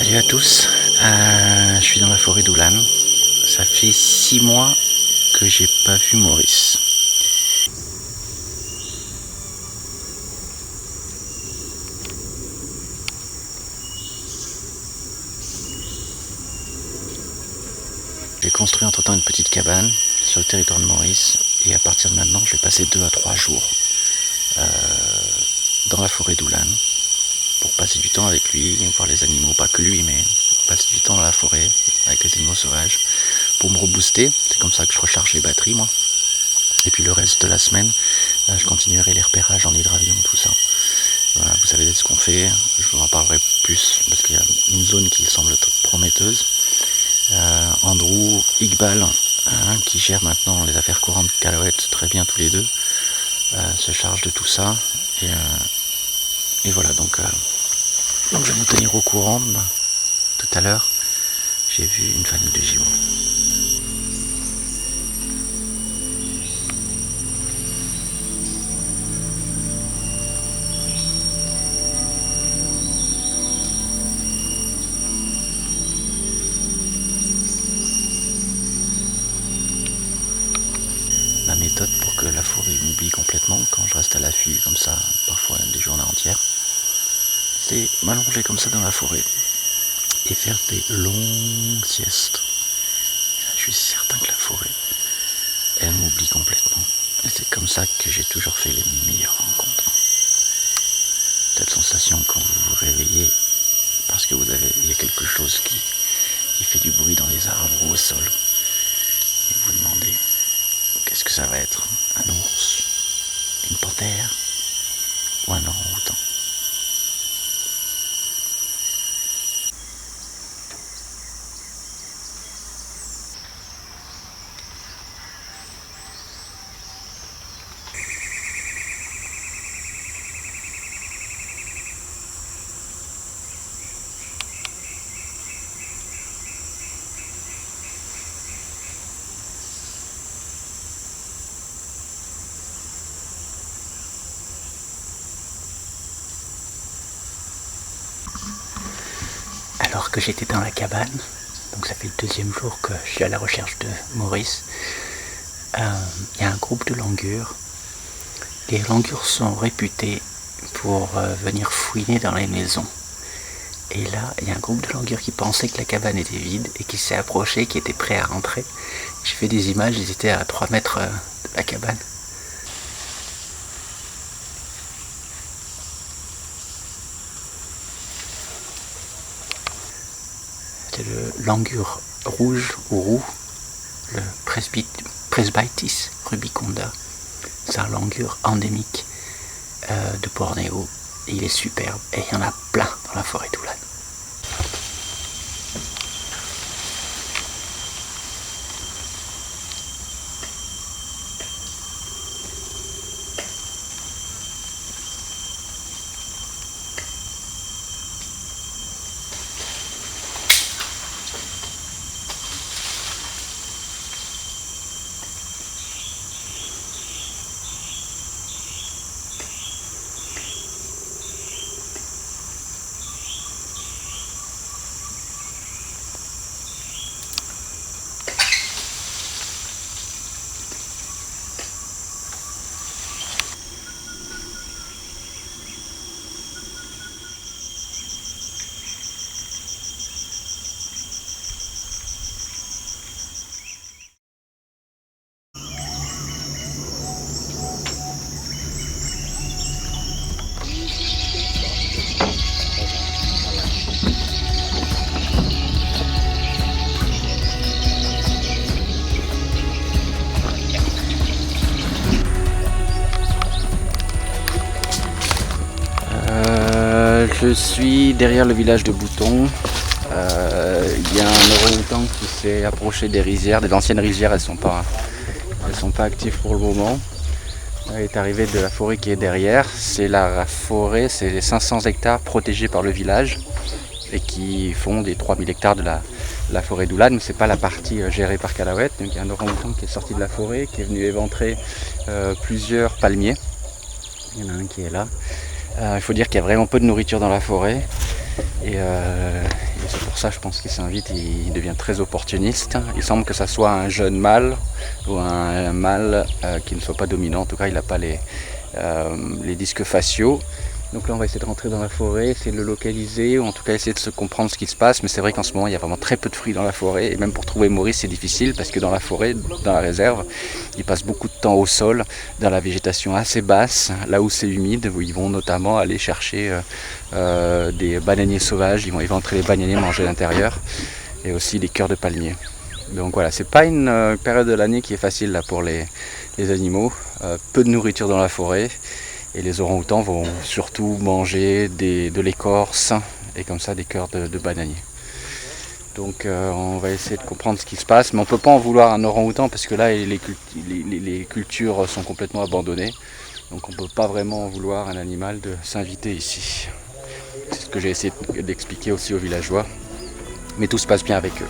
Salut à tous, je suis dans la forêt d'Oulan. Ça fait 6 mois que j'ai pas vu Maurice. J'ai construit entre temps une petite cabane sur le territoire de Maurice et à partir de maintenant je vais passer 2 à 3 jours dans la forêt d'Oulan pour passer du temps avec lui, voir les animaux, pas que lui mais passer du temps dans la forêt avec les animaux sauvages pour me rebooster. C'est comme ça que je recharge les batteries moi. Et puis le reste de la semaine, je continuerai les repérages en hydravion, tout ça. Voilà, vous savez ce qu'on fait, je vous en parlerai plus parce qu'il y a une zone qui semble prometteuse. Andrew, Iqbal, qui gère maintenant les affaires courantes de Calahuète très bien tous les deux, se charge de tout ça. Et voilà, donc je vais vous tenir au courant. Tout à l'heure, j'ai vu une famille de gibbons. Ma méthode pour que la forêt m'oublie complètement quand je reste à l'affût comme ça, parfois des journées entières, c'est m'allonger comme ça dans la forêt et faire des longues siestes. Je suis certain que la forêt, elle m'oublie complètement. Et c'est comme ça que j'ai toujours fait les meilleures rencontres. Cette sensation quand vous vous réveillez parce que il y a quelque chose qui fait du bruit dans les arbres ou au sol. Et vous vous demandez, qu'est-ce que ça va être? Un ours? Une panthère? Ou un orang-outan? Alors que j'étais dans la cabane, donc ça fait le deuxième jour que je suis à la recherche de Maurice, il y a un groupe de langurs. Les langurs sont réputés pour venir fouiner dans les maisons. Et là, il y a un groupe de langurs qui pensait que la cabane était vide et qui s'est approché, qui était prêt à rentrer. J'ai fait des images, ils étaient à 3 mètres de la cabane. C'est le langur rouge ou roux, le Presbytis rubiconda. C'est un langur endémique de Bornéo. Et il est superbe. Et il y en a plein dans la forêt d'Oulan. Je suis derrière le village de Bouton. Il y a un orang-outan qui s'est approché des rizières, des anciennes rizières. Elles sont pas actives pour le moment. Il est arrivé de la forêt qui est derrière. C'est la forêt, c'est les 500 hectares protégés par le village et qui font des 3000 hectares de la forêt d'Oulan. Mais c'est pas la partie gérée par Calahuète. Donc il y a un orang-outan qui est sorti de la forêt, qui est venu éventrer plusieurs palmiers. Il y en a un qui est là. Il faut dire qu'il y a vraiment peu de nourriture dans la forêt et C'est pour ça, je pense qu'il s'invite, il devient très opportuniste. Il semble que ça soit un jeune mâle ou un mâle qui ne soit pas dominant. En tout cas, il n'a pas les disques faciaux. Donc là, on va essayer de rentrer dans la forêt, essayer de le localiser, ou en tout cas essayer de se comprendre ce qui se passe. Mais c'est vrai qu'en ce moment, il y a vraiment très peu de fruits dans la forêt. Et même pour trouver Maurice, c'est difficile parce que dans la forêt, dans la réserve, ils passent beaucoup de temps au sol, dans la végétation assez basse, là où c'est humide, où ils vont notamment aller chercher des bananiers sauvages. Ils vont éventrer les bananiers, manger à l'intérieur, et aussi des cœurs de palmier. Donc voilà, c'est pas une période de l'année qui est facile là pour les animaux. Peu de nourriture dans la forêt. Et les orang-outans vont surtout manger de l'écorce et comme ça des cœurs de bananier. Donc on va essayer de comprendre ce qui se passe, mais on ne peut pas en vouloir à un orang-outan parce que là les cultures sont complètement abandonnées. Donc on ne peut pas vraiment en vouloir à un animal de s'inviter ici. C'est ce que j'ai essayé d'expliquer aussi aux villageois. Mais tout se passe bien avec eux.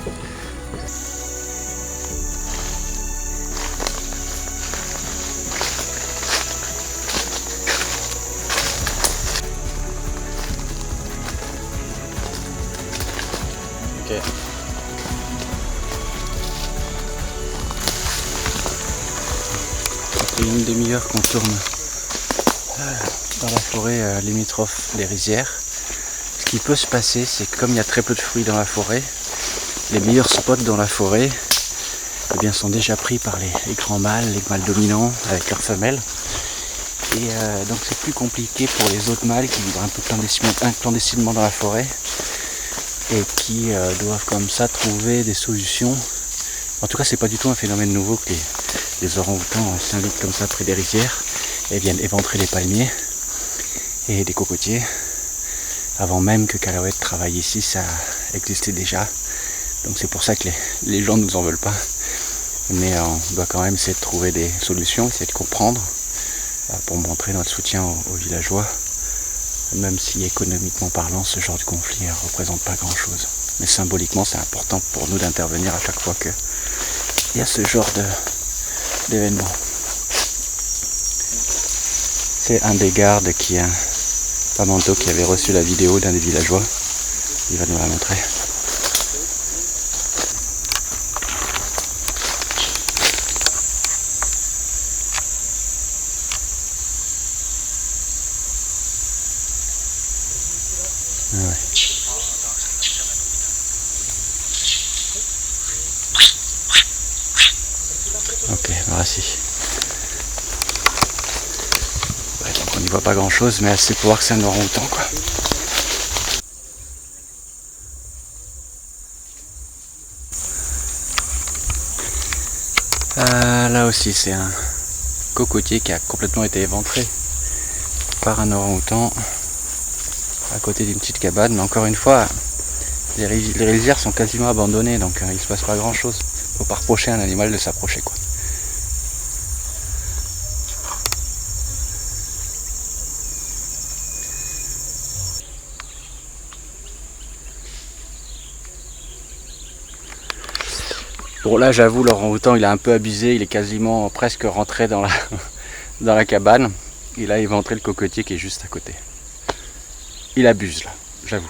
Okay. Ça fait une demi-heure qu'on tourne dans la forêt limitrophe des rizières. Ce qui peut se passer, c'est que comme il y a très peu de fruits dans la forêt, les meilleurs spots dans la forêt eh bien, sont déjà pris par les grands mâles, les mâles dominants avec leurs femelles. Et donc c'est plus compliqué pour les autres mâles qui vivent un peu clandestinement dans la forêt et qui doivent comme ça trouver des solutions. En tout cas, c'est pas du tout un phénomène nouveau que les orang-outans s'invitent comme ça près des rizières et viennent éventrer les palmiers et des cocotiers. Avant même que Caillouette travaille ici, ça existait déjà. Donc c'est pour ça que les gens ne nous en veulent pas. Mais on doit quand même essayer de trouver des solutions, essayer de comprendre pour montrer notre soutien aux villageois. Même si économiquement parlant, ce genre de conflit ne représente pas grand-chose. Mais symboliquement, c'est important pour nous d'intervenir à chaque fois qu'il y a ce genre d'événement. C'est un des gardes Pamanto, qui avait reçu la vidéo d'un des villageois. Il va nous la montrer. Ah ouais. Ok, merci. Ouais, donc on n'y voit pas grand chose, mais assez pour voir que c'est un orang-outan, quoi. Là aussi c'est un cocotier qui a complètement été éventré par un orang-outan à côté d'une petite cabane, mais encore une fois les rizières sont quasiment abandonnées, donc il se passe pas grand chose. Faut pas reprocher à un animal de s'approcher, quoi. Bon là j'avoue, l'orang-outan il a un peu abusé, il est quasiment presque rentré dans la cabane. Il a éventré le cocotier qui est juste à côté. Il abuse là, j'avoue.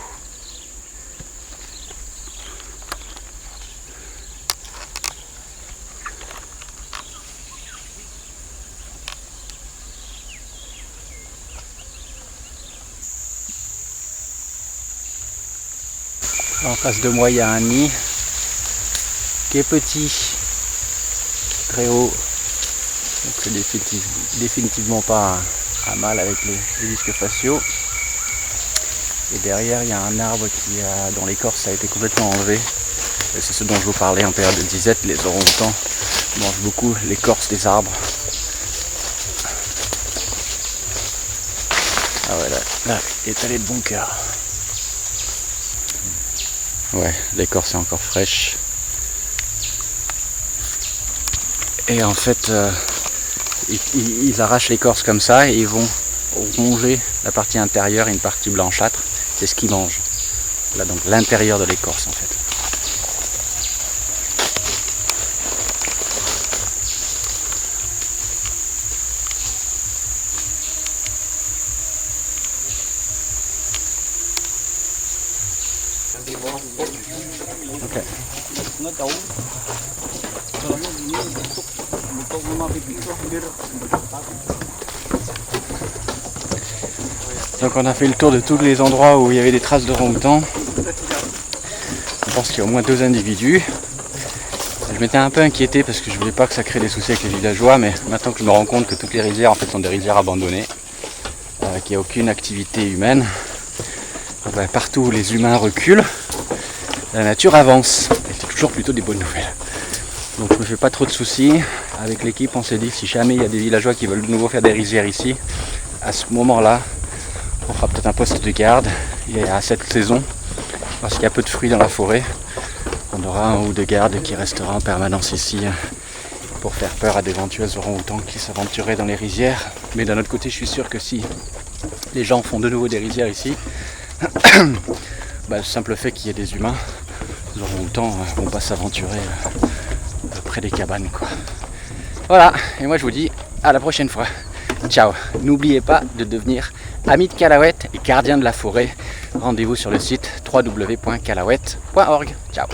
En face de moi il y a un nid qui est petit, très haut. Donc c'est définitivement pas un mâle avec les disques faciaux. Et derrière il y a un arbre dont l'écorce a été complètement enlevée. Et c'est ce dont je vous parlais en période de disette. Les orang-outans mangent beaucoup l'écorce des arbres. Ah ouais, là il est allé de bon cœur. Ouais, l'écorce est encore fraîche. Et en fait, ils arrachent l'écorce comme ça et ils vont ronger la partie intérieure et une partie blanchâtre. C'est ce qu'ils mangent. Là donc l'intérieur de l'écorce en fait. Ok. Nó cháu cho nó đi một câu nó bị biết rồi. Donc on a fait le tour de tous les endroits où il y avait des traces d'orang-outan. Je pense qu'il y a au moins 2 individus. Je m'étais un peu inquiété parce que je voulais pas que ça crée des soucis avec les villageois, mais maintenant que je me rends compte que toutes les rizières en fait sont des rizières abandonnées, qu'il n'y a aucune activité humaine, partout où les humains reculent, la nature avance. Et c'est toujours plutôt des bonnes nouvelles. Donc je me fais pas trop de soucis. Avec l'équipe on s'est dit que si jamais il y a des villageois qui veulent de nouveau faire des rizières ici, à ce moment-là, on fera peut-être un poste de garde. Et à cette saison, parce qu'il y a peu de fruits dans la forêt, on aura un ou deux gardes qui restera en permanence ici pour faire peur à d'éventuels orang-outans qui s'aventuraient dans les rizières. Mais d'un autre côté, je suis sûr que si les gens font de nouveau des rizières ici, le simple fait qu'il y ait des humains, les orang-outans ne vont pas s'aventurer près des cabanes, quoi. Voilà, et moi je vous dis à la prochaine fois. Ciao. N'oubliez pas de devenir ami de Calahuète et gardien de la forêt. Rendez-vous sur le site www.calahuète.org. Ciao.